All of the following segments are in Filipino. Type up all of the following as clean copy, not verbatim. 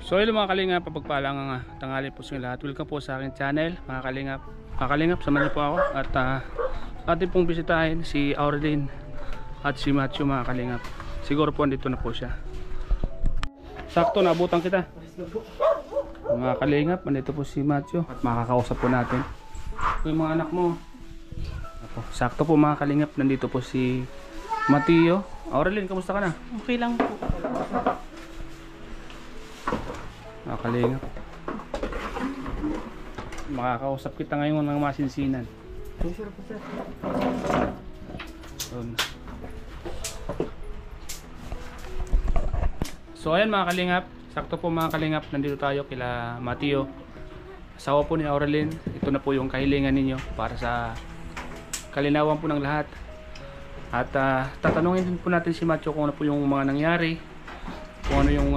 So hello mga kalingap, papagpalang tanghali po sa lahat. Welcome po sa aking channel mga kalingap. Mga kalingap, samahan niyo po ako at atin pong bisitahin si Aurelyn at si Matthew mga kalingap. Siguro po andito na po siya. Sakto, naabutan kita. Mga kalingap, andito po si Matthew at makakausap po natin yung mga anak mo. Sakto po mga kalingap, nandito po si Matthew. Aurelyn, kamusta ka na? Okay lang po. Mga kalingap, makakausap kita ngayon ng masinsinan. So ayan mga kalingap, sakto po mga kalingap, nandito tayo kila Matthew, asawa po ni Aurelyn. Ito na po yung kahilingan ninyo para sa kalinawan po ng lahat. At tatanungin din po natin si Matthew kung ano po yung mga nangyari, kung ano yung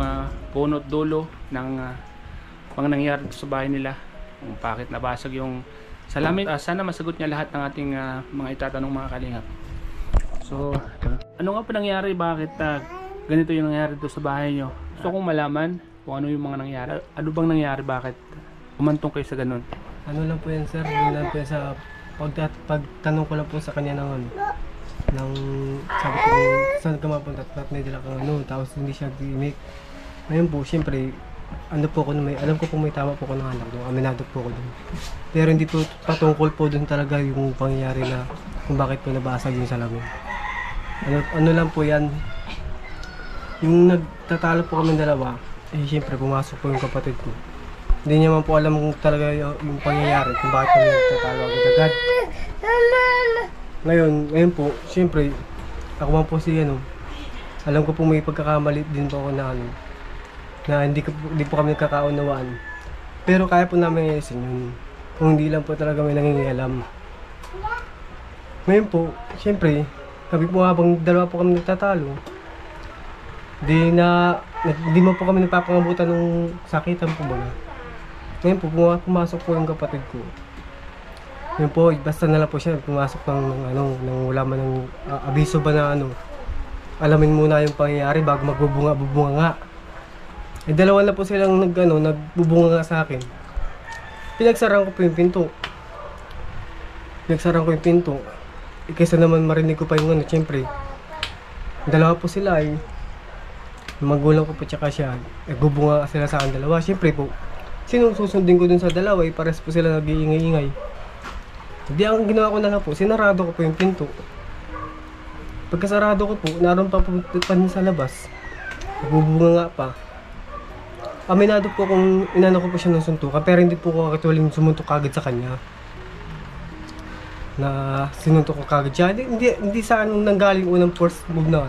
punot dulo ng mga nangyari sa bahay nila, kung bakit nabasag yung salamin. Sana masagot niya lahat ng ating mga itatanong mga kalingap. So ano nga po nangyari, bakit ganito yung nangyari doon sa bahay nyo? Gusto kong malaman kung ano yung mga nangyari. Ano bang nangyari, bakit umantong kayo sa ganun? Ano lang po yan sir, yun lang po yan sa pagtanong ko lang po sa kanya ng sabi ko saan ka mapunta at may dala kang tapos hindi siya gimmick. Ngayon po syempre po ako alam ko po may tama po ko ng anak doon, aminado po ako doon, pero hindi po patungkol po doon talaga yung pangyayari na kung bakit po nabasag yung salamin. Ano lang po yan, yung nagtatalo po kami dalawa, syempre pumasok po yung kapatid ko, hindi niya man po alam kung talaga yung pangyayari kung bakit kami nagtatalo agad-agad. Ngayon po, siyempre, ako man po si alam ko po may pagkakamali din po ako na na hindi po kami nagkakaunawaan. Pero kaya po namin ngayon yun, kung hindi lang po talaga may nangingialam. Ngayon po, siyempre, kami po habang dalawa po kami nagtatalo, hindi mo po kami nagpapangabutan ng sakitan po ba. Ngayon po, pumasok po yung kapatid ko. Yun po, basta na lang po siya pumasok ng wala man ng abiso ba na alamin muna yung pangyayari bago magbubunga nga. Dalawa na po silang nagbubunga nga sa akin. Pinagsaran ko po yung pinto. Kaysa naman marinig ko pa yung siyempre. Dalawa po sila magulang ko po tsaka siya. Nagbubunga sila sa akin dalawa. Siyempre po, sino susundin ko dun sa dalawa pares po sila nag-iingay-ingay. Hindi, ang ginawa ko na lang po, sinarado ko po yung pinto. Pagkasarado ko po, naroon pa po sa labas. Nagbubunga nga pa. Aminado po kung inano ko po siya ng suntukan, pero hindi po ko akatualing sumuntok kagad sa kanya. Na sinuntok ko kagad siya. Hindi sa nanggaling unang first move na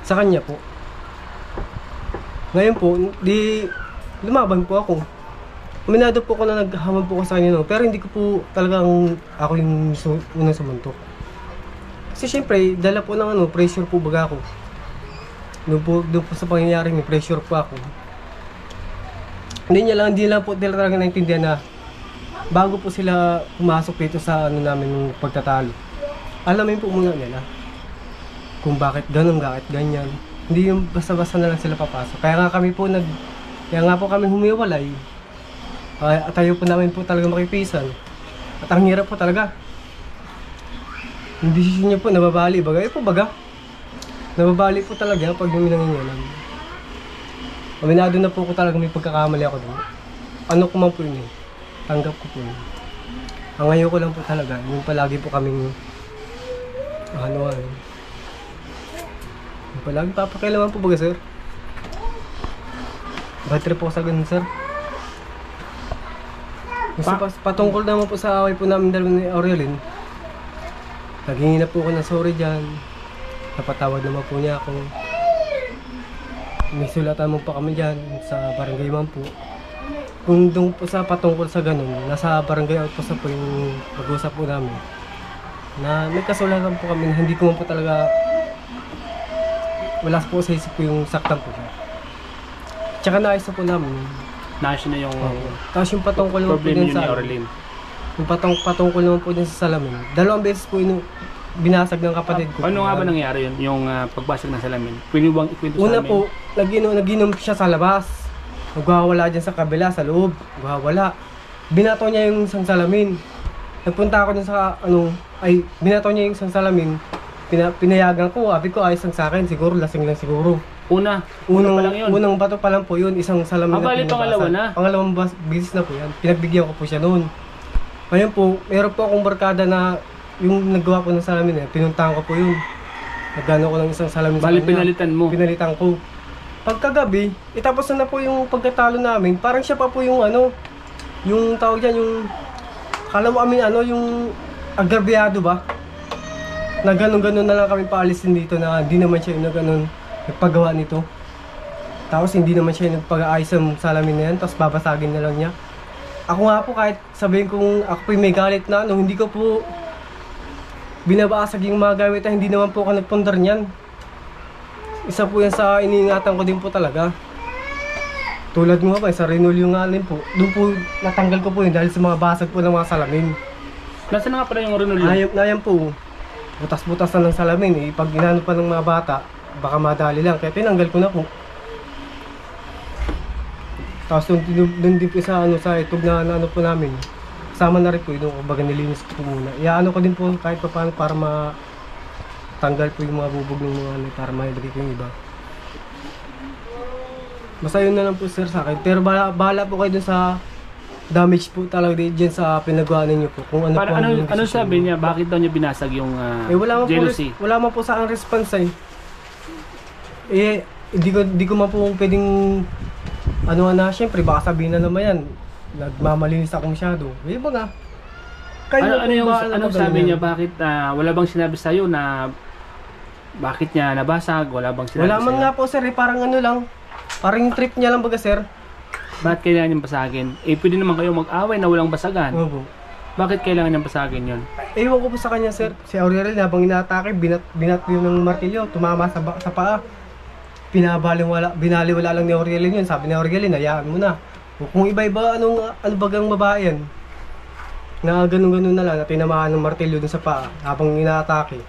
sa kanya po. Ngayon po, lumaban po ako. Aminado po ko na naghamon po ko sa kanya pero hindi ko po talagang ako yung unang sumuntok. Kasi syempre, dala po ng pressure po baga ako. Doon po sa pangyayari may pressure po ako. Hindi lang po talaga naintindihan na bago po sila pumasok dito sa namin ng pagtatalo. Alamin po muna nila kung bakit ganun, bakit ganyan. Hindi yung basta-basta na lang sila papasok. Kaya nga po kami humiwalay. At tayo po namin po talaga makipisan. At ang hirap po talaga. Yung desisyon niya po, nababali. Nababali po talaga pag yung nangingialam. Aminado na po ko talaga may pagkakamali ako doon. Ano ko man po yun tanggap ko po yun. Ang ngayon ko lang po talaga, yung palagi po kaming yung palagi papakailaman po baga sir. Bad trip po sa ganun sir. Patungkol naman po sa away po namin dalawa ni Aurelyn, naghingi na po ako ng sorry dyan. Napatawad naman po niya ako. May sulatan mo pa kami dyan sa barangay man po. Kung doon po sa patungkol sa ganun, nasa barangay out po sa po yung pag-usap po namin na may kasulatan po kami na hindi ko man po talaga wala po sa isip ko yung saktan po siya. Tsaka naayos po namin. Naayos na yung tapos yung patungkol naman po din sa Aurelyn. Yung patungkol naman po din sa salamin. Dalawang beses po binasag ng kapatid ko. Ano nga ba nangyari yun? Yung pagbasag ng salamin? Pwede bang ikwento sa Una amin? po, nag-inom siya sa labas. Magwawala dyan sa kabila, sa loob. Magwawala. Binato niya yung isang salamin. Nagpunta ako dun sa, binato niya yung isang salamin. Pinayagan ko, sabi ko, ayos lang sa akin. Siguro, lasing lang siguro. Una pa lang yun. Unang bato pa lang po yun, isang salamin Bali, pangalawa na. Pangalawang bisis na po yan. Pinagbigyan ko po siya noon. Ngayon po, meron po akong barkada na yung naggawa ko ng salamin na pinuntahan ko po yun. Nagano ko ng isang salamin sa Bali, kanya. pinalitan mo. Pinalitan ko. Pagkagabi, itapos na po yung pagkatalo namin. Parang siya pa po yung yung tawag dyan, yung kala mo kami yung agrabyado ba? Na ganun-ganun na lang kami paalisin dito na hindi naman siya yung nagpagawa nito. Tapos hindi naman siya yung nagpag-aayos ng salamin na yan, tapos babasagin na lang niya. Ako nga po kahit sabihin kong ako po yung may galit na hindi ko po binabasag yung mga gamit na hindi naman po ako nagpundar niyan. Isa po yan sa iniingatan ko din po talaga. Tulad mo ba, sa Renolyo nga rin po. Doon po natanggal ko po yun dahil sa mga basag po ng mga salamin. Nasaan nga pala yung Renolyo? Nayan po. Butas-butas na ng salamin. Pag inano pa ng mga bata, baka madali lang. Kaya tinanggal ko na po. Tapos doon din po sa itog na po namin. Kasama na rin po yun. Baga nilinis ko po muna. Iaano ko din po kahit pa paano para tanggal po yung mga bubog ng mga para mailagay ko yung iba. Basta yun na lang po sir sa akin. Pero bahala po kayo dun sa damage po talaga dyan sa pinagawa ninyo po. Kung ano Para, po ano sabi niya? Bakit daw niya binasag yung jealousy? Wala man po sa akin response hindi ko man po pwedeng syempre baka sabihin na naman yan. Nagmamalinis ako masyado. Ba nga? Anong sabi niya? Bakit wala bang sinabi sa'yo na bakit niya nabasag? Wala bang sinabi wala man sa'yo? nga po sir, parang lang. Parang yung trip niya lang baga sir. Bakit kailangan niyang basagin? Pwede naman kayo mag-away na walang basagan. Opo. Bakit kailangan niyang basagin yun? Ewan ko po sa kanya sir. Si Aurelio habang inaatake, binat yun ng martilyo, tumama sa paa. Binaliwala lang ni Aurelio yun. Sabi ni Aurelio, hayaan mo na. Kung iba-iba, ano bagang babae yan? Na ganun-ganun na lang, na tinamaan ng martilyo dun sa paa habang inaatake.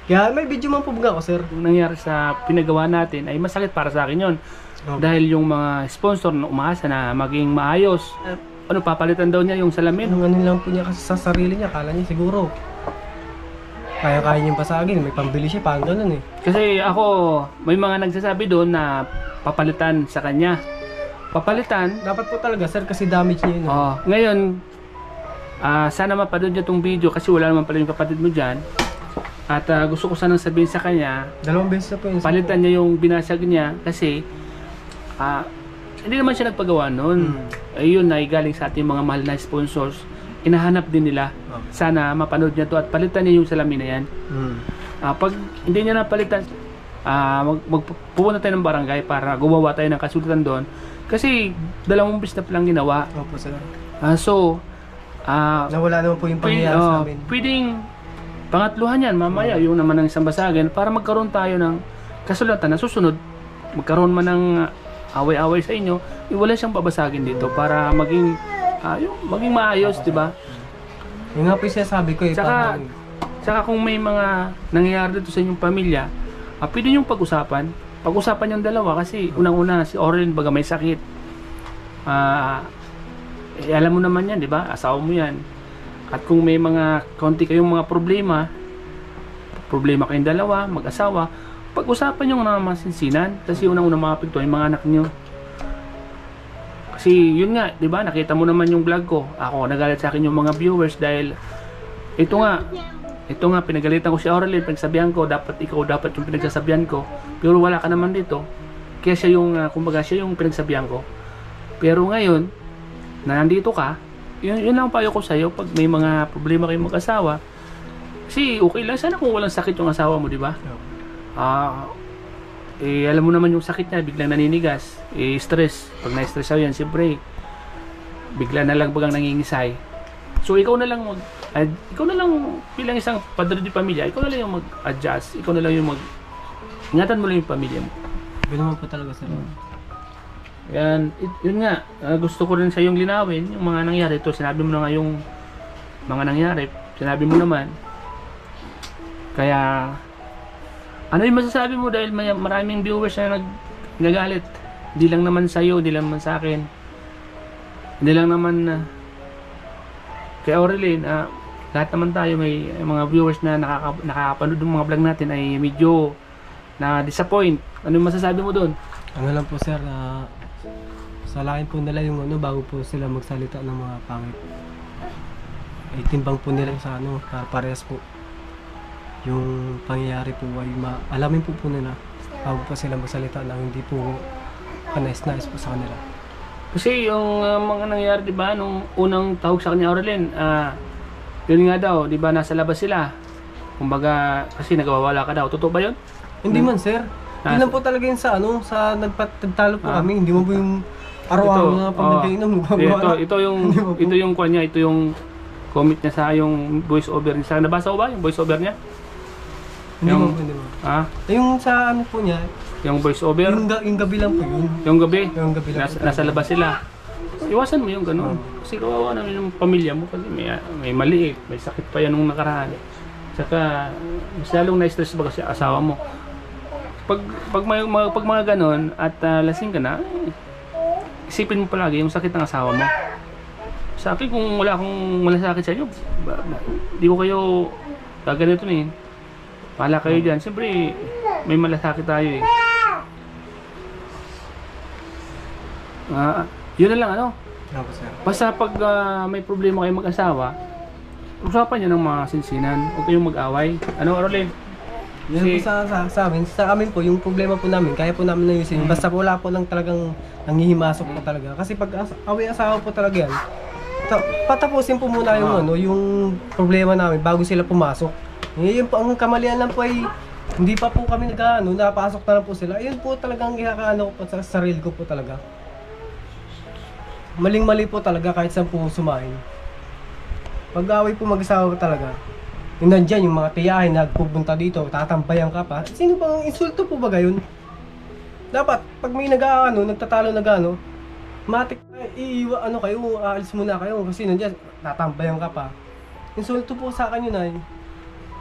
Kaya may video man po baga ko sir. Yung nangyari sa pinagawa natin ay masakit para sa akin yun. Okay. Dahil yung mga sponsor na umaasa na maging maayos. Papalitan daw niya yung salamin. Ano lang po niya kasi sa sarili niya, kala niya siguro kaya niyang pasagin, may pambili siya, parang ganun eh. Kasi ako, may mga nagsasabi doon na papalitan sa kanya. Papalitan? Dapat po talaga sir kasi damage niya yun. Ngayon, sana mapanood niya tong video kasi wala naman pala yung kapatid mo dyan. At gusto ko sanang sabihin sa kanya, 2 beses na po yun. palitan niya yung binasag niya kasi hindi naman siya nagpagawa nun. Ayun na galing sa ating mga mahal na sponsors. Hinahanap din nila. Sana mapanood niya to at palitan niya yung salamin na yan. Pag hindi niya napalitan, pupunta tayo ng barangay para gumawa tayo ng kasulatan doon. Kasi 2 beses na palang ginawa. Opo sir. Nawala naman po yung pangyayari sa amin. Pwedeng pangatluhan yan mamaya yung naman ng isang basagan para magkaroon tayo ng kasulatan na susunod magkaroon man ng away-away sa inyo, wala siyang babasagin dito para maging maging maayos, di ba? Yung nga po yung sinasabi ko eh. Tsaka kung may mga nangyayari dito sa inyong pamilya, pwede niyong pag-usapan yung dalawa kasi unang-una si Aurelien baga may sakit. Alam mo naman yan, di ba? Asawa mo yan. At kung may mga konti kayong mga problema kayong dalawa, mag-asawa, pag-usapan nyo ng masinsinan kasi unang-una makapigtuhan yung mga anak nyo. Kasi yun nga, di ba? Nakita mo naman yung vlog ko. Ako, nagalit sa akin yung mga viewers dahil ito nga, pinagalitan ko si Aurelien, pinagsabihan ko, ikaw dapat yung pinagsasabihan ko. Pero wala ka naman dito. Kaya siya yung, kumbaga siya yung pinagsabihan ko. Pero ngayon, na nandito ka, yun lang payo ko sa'yo pag may mga problema kayong mag-asawa. Kasi okay lang sana kung walang sakit yung asawa mo, di ba? Alam mo naman yung sakit niya, biglang naninigas, stress. Pag na-stress ako yan, siyempre, bigla na lang bagang nangingisay. So ikaw na lang bilang isang padre di pamilya, ikaw na lang yung mag-adjust, ikaw na lang yung ingatan mo lang yung pamilya mo. Ganun po talaga sir. Yan, yun nga, gusto ko rin sa yung linawin, yung mga nangyari. Ito, sinabi mo na nga yung mga nangyari, sinabi mo naman. Kaya, ano yung masasabi mo dahil maraming viewers na nagagalit? Hindi lang naman sa'yo, hindi lang naman sa akin. Hindi lang naman kay Aurelien, lahat naman tayo may mga viewers na nakakapanood ng mga vlog natin ay medyo na-disappoint. Ano yung masasabi mo doon? Ano lang po sir, na salain po nila yung ano bago po sila magsalita ng mga pangit. Ay timbang po nila sa ano, parehas po. Yung pangyayari po ay alamin po nila bago po sila magsalita na hindi po kanais-nais po sa kanila. Kasi yung mga nangyayari, di ba, nung unang tawag sa kanya Aurelien, yun nga daw, di ba, nasa labas sila. Kumbaga, kasi nagwawala ka daw. Totoo ba yun? Hindi man sir. Yun lang po talaga yun sa ano, sa nagtalo po kami. Hindi mo po yung araw-araw na pag nag-inom. Ito yung kwan niya, ito yung comment niya sa yung voice over niya. Nabasa ko ba yung voice over niya? Hindi mo. Yung sa ano po niya, yung voice over? yung gabi lang po yun. Yung gabi? Yung gabi lang. Nasa labas sila. Iwasan mo yung gano'n. Kasi kawawa naman yung pamilya mo kasi may maliit, may sakit pa yan nung nakaraan. Saka mas lalong na-stress ba kasi asawa mo. Pag mga gano'n at lasing ka na, isipin mo palagi yung sakit ng asawa mo. Sa akin, kung wala akong malasakit sa inyo, di ko kayo gaganito na Pala kayo dyan. Siyempre, may malasakit tayo eh. Yun na lang ano. Basta pag may problema kayo mag-asawa, usapan nyo ng mga sinsinan. Huwag kayong mag-away. Ano, Aurelien? Yan po sa amin po, yung problema po namin, kaya po namin ayusin. Basta po wala po lang talagang nangihimasok po talaga. Kasi pag away asawa po talaga yan, patapusin po muna yung ano, yung problema namin bago sila pumasok. Yun po, ang kamalian lang po ay hindi pa po kami napasok na lang po sila. Ayun po talagang ginakaano ko po sa sarili ko po talaga. Maling-mali po talaga kahit saan po sumain. Pag-away po mag-asawa talaga. Yung nandyan, yung mga tiyahin nagpupunta dito, tatambayan ka pa. Sino bang insulto po ba gayon? Dapat, pag may nagtatalo matik, kayo, aalis muna kayo. Kasi nandyan, tatambayan ka pa. Insulto po sa akin yun ay.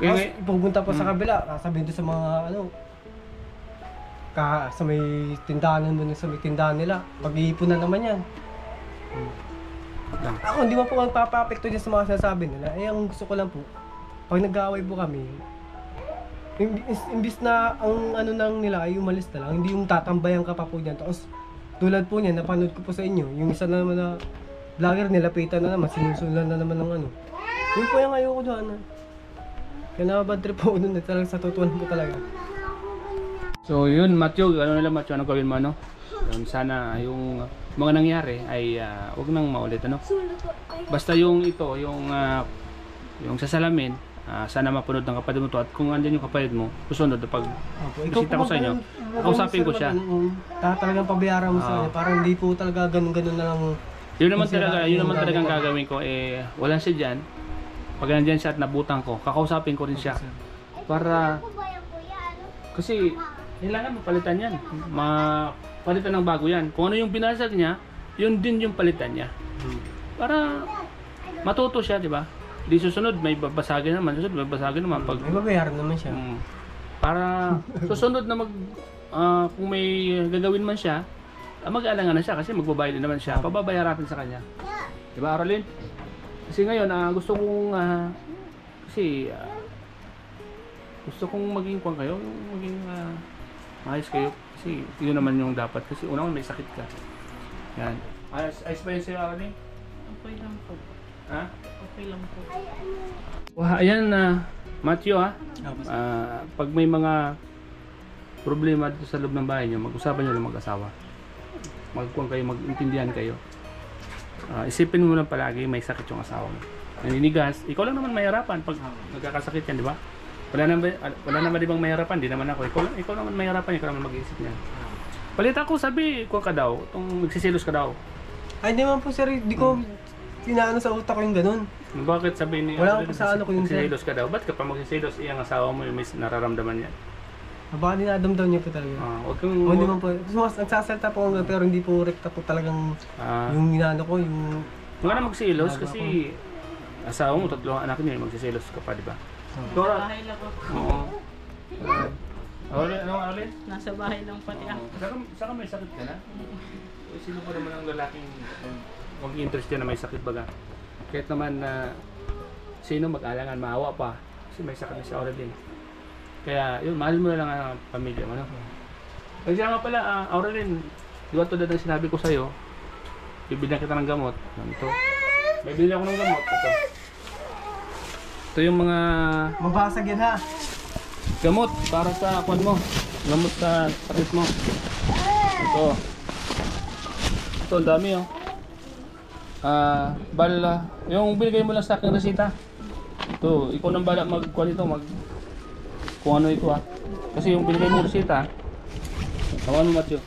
Tapos, pupunta po sa kabila, sasabihin doon sa mga sa may tindahan doon, sa may tindahan nila. Pag-iipunan naman yan. Ako, hindi mo po magpapapekto dyan sa mga sinasabi nila. Ang gusto ko lang po, pag nag-aaway po kami, imbis na ang ano nang nila ay umalis na lang, hindi yung tatambayan ka pa po dyan. Tapos, tulad po niya, napanood ko po sa inyo, yung isa na naman na vlogger, nilapitan na naman, sinusulan na naman ng ano. Yun po yung ayoko doon. Kaya nakabad trip po doon, talagang sa tutuan po talaga. So yun, Matthew, Matthew, ano gawin mo, ano? Sana yung mga nangyari ay huwag nang maulit, ano? Basta yung ito, yung sasalamin, sana mapunod ng kapatid mo to, at kung andyan yung kapatid mo, susunod pag bisita ko sa inyo, kausapin ko siya. Talagang pabayaran mo sa kanya, parang hindi po talaga ganun-ganun na lang. Yun naman talagang gagawin ko, wala siya dyan. Pag nandyan siya at nabutang ko, kakausapin ko rin siya. Para, kasi, kailangan mapalitan yan. Palitan ng bago yan. Kung ano yung binasag niya, yun din yung palitan niya. Para, matuto siya, di ba? Di susunod, may babasagin naman. Pag, may babayaran naman siya. Para, susunod na kung may gagawin man siya, mag-aalangan na siya kasi magbabayad din naman siya. Pababayaran natin sa kanya. Di ba, Aurelien? Kasi ngayon, gusto kong gusto kong maging kwan kayo, maging maayos kayo. Kasi yun naman yung dapat. Kasi unang may sakit ka. Yan. Ayos ba yun sa'yo, Aurelien? Okay lang po. Ha? Okay lang po. Ayan, Matthew, pag may mga problema dito sa loob ng bahay nyo, mag-usapan nyo lang mag-asawa. Magkuhan kayo, mag-intindihan kayo. Isipin mo lang palagi may sakit yung asawa mo. Naninigas, ikaw lang naman mahirapan pag nagkakasakit yan, di ba? Wala naman di bang mahirapan, di naman ako. Ikaw naman mahirapan, ikaw naman mag-iisip niyan. Palita ko, sabi, kuha ka daw, itong magsisilos ka daw. Ay, di man po sir, di ko pinaano sa utak ko yung ganun. Bakit sabi ni wala ko sa ano ko yung magsisilos ka daw? Ba't ka pa magsisilos, iyang asawa mo yung may nararamdaman niya? Baka dinadamdaw niya po talaga. Huwag kang... Hindi man po. Nagsasalta po hanggang pero hindi po rekta po talagang yung inaano ko, yung... Huwag na magsilos kasi asawa mo, 3 anak niya, magsisilos ka pa, di ba? Bahay lang ako. Oo. Aurelin, ano Aurelin? Nasa bahay lang pati ako. Saka may sakit ka na? Sino pa naman ang lalaking huwag interest yan na may sakit baga? Kahit naman na sino mag-alangan, maawa pa. Kasi may sakit na si Aurelin. Kaya yun, mahal mo na lang ang pamilya mo. Ano? Kaya nga pala, Aurelin, di ba tulad ng sinabi ko sa'yo, bibigyan kita ng gamot. Ito. May bili ako ng gamot. Ito yung mga Mabasag yan ha. gamot para sa kwan mo. Gamot sa sakit mo. Ito. Ito, ang dami oh. Yung binigay mo lang sa akin resita. Ito, ikaw nang bala mag-kwan ito, kung ano ito ah. Kasi yung binigay mo resita, kawan mo Matthew.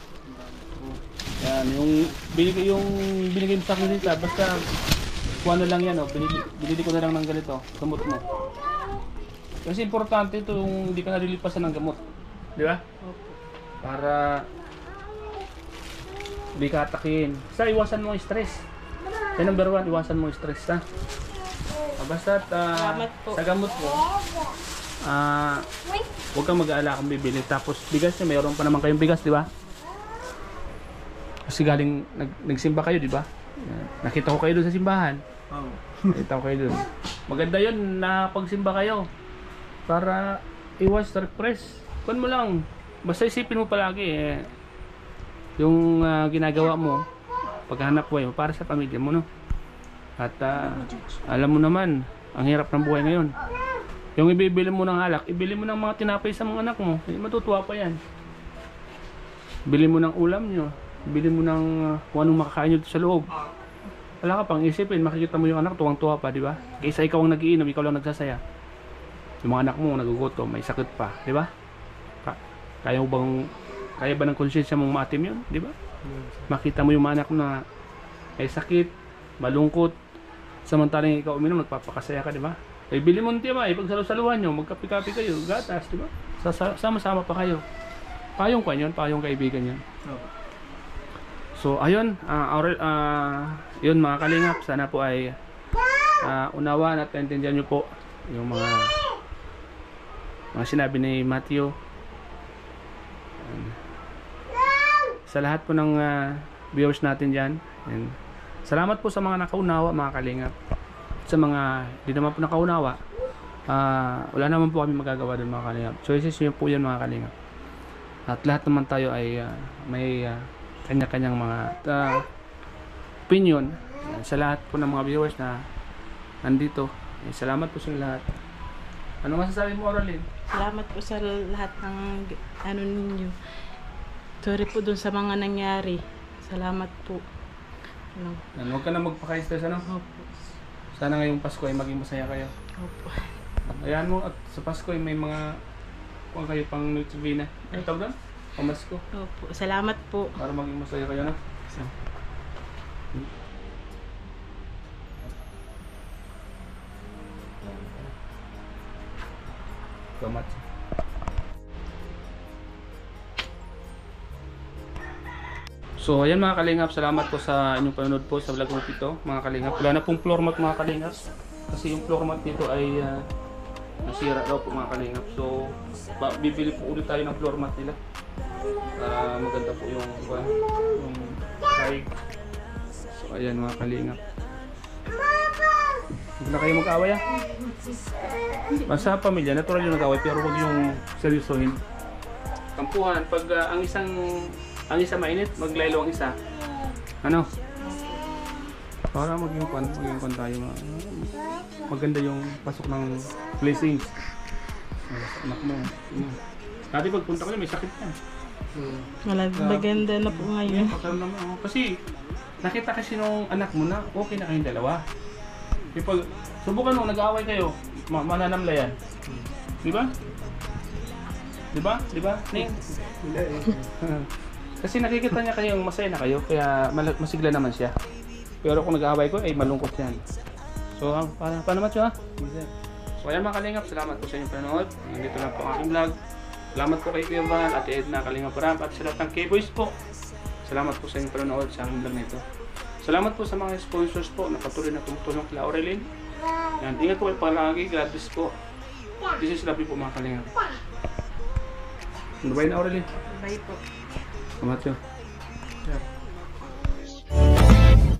Yan, yung binigay mo sa akin resita, basta kuha na lang yan oh. Binili ko na lang ng ganito, gamot mo. Kasi importante ito yung hindi ka narilipasan ng gamot. Di ba? Opo. Para di ka atakin. Sa iwasan mo ang stress. Kaya number 1, iwasan mo ang stress ha. Basta Salamat po. sa gamot mo, huwag kang mag-aala kung bibili. Tapos bigas niya, mayroon pa naman kayong bigas, di ba? Kasi galing, nagsimba kayo, di ba? Nakita ko kayo doon sa simbahan. Oo. Nakita ko kayo doon. Maganda yun na pagsimba kayo. Para iwas stress. Kuan mo lang. Basta isipin mo palagi yung ginagawa mo, paghahanap buhay mo para sa pamilya mo, no? At alam mo naman, ang hirap ng buhay ngayon. Yung ibibili mo ng alak, ibili mo ng mga tinapay sa mga anak mo. Matutuwa pa yan. Bili mo ng ulam nyo. Bili mo ng kung anong makakain nyo sa loob. Wala ka pang isipin, makikita mo yung anak, tuwang-tuwa pa, di ba? Kaysa ikaw ang nagiinom, ikaw lang nagsasaya. Yung mga anak mo nagugutom, may sakit pa, di ba? Kaya ba ng konsyensya mong maatim yun, di ba? Makita mo yung mga anak na may sakit, malungkot, samantalang ikaw uminom, nagpapakasaya ka, di ba? Eh, bili mo ng tiba, ipagsalusaluhan nyo, magkapi-kapi kayo, gatas, di ba? Sama-sama pa kayo. Payong ka yun, payong kaibigan yun. So, ayun, yun mga kalingap, sana po ay unawaan at intindihan nyo po yung mga sinabi ni Matthew. Sa lahat po ng viewers natin dyan, and salamat po sa mga nakaunawa mga kalingap. Sa mga di naman po nakaunawa, wala naman po kami magagawa doon mga kalingap. Choices nyo po yan mga kalingap. At lahat naman tayo ay may kanya-kanyang mga opinion. Sa lahat po ng mga viewers na nandito, salamat po sa lahat. Ano masasabi mo, Aurelin? Salamat po sa lahat ng ano ninyo. Sorry po dun sa mga nangyari. Salamat po. Ano? Huwag ka na magpaka-stress, ano? Opo. Sana ngayong Pasko ay maging masaya kayo. Opo. Ayan mo, at sa Pasko ay may mga kung kayo pang Noche-Buena. Ano tawag doon? Pamasko. Opo. Salamat po. Para maging masaya kayo, no? Salamat. So ayan mga kalingap, salamat po sa inyong panonood po sa vlog ko ito mga kalingap. Wala na pong floor mat mga kalingap. Kasi yung floor mat dito ay nasira daw po mga kalingap. So bibili po ulit tayo ng floor mat nila. Para maganda po yung sahig. So ayan mga kalingap. Huwag na kayo mag-away Sa pamilya, natural yung nag-away pero huwag yung seryosohin. Kampuhan, pag ang isa mainit, maglaylo ang isa. Ano? Para maging kwan tayo. Maganda yung pasok ng blessings. Anak mo. Dati pagpunta ko niya, may sakit ka. Maganda na po ngayon. Kasi nakita kasi nung anak mo na okay na kayong dalawa. Pag subukan mo, nag-aaway kayo, mananamlayan. Di ba? Di ba? Di ba? Kasi nakikita niya kayong masaya na kayo, kaya masigla naman siya. Pero kung nag-aaway ko, ay malungkot yan. So, paano Matthew ha? So, ayan mga kalingap, salamat po sa inyong panonood. Nandito lang po ang aking vlog. Salamat po kay Kuya Van at Edna Kalingap Ramp at sa lahat ng K-Boys po. Salamat po sa inyong panonood sa aking vlog na ito. Salamat po sa mga sponsors po na patuloy na tumutulong kila Aurelin. Yan, ingat po kayo palagi. God bless po. This is Labi po mga kalingap. Bye na, Aurelin. Bye po. Matthew.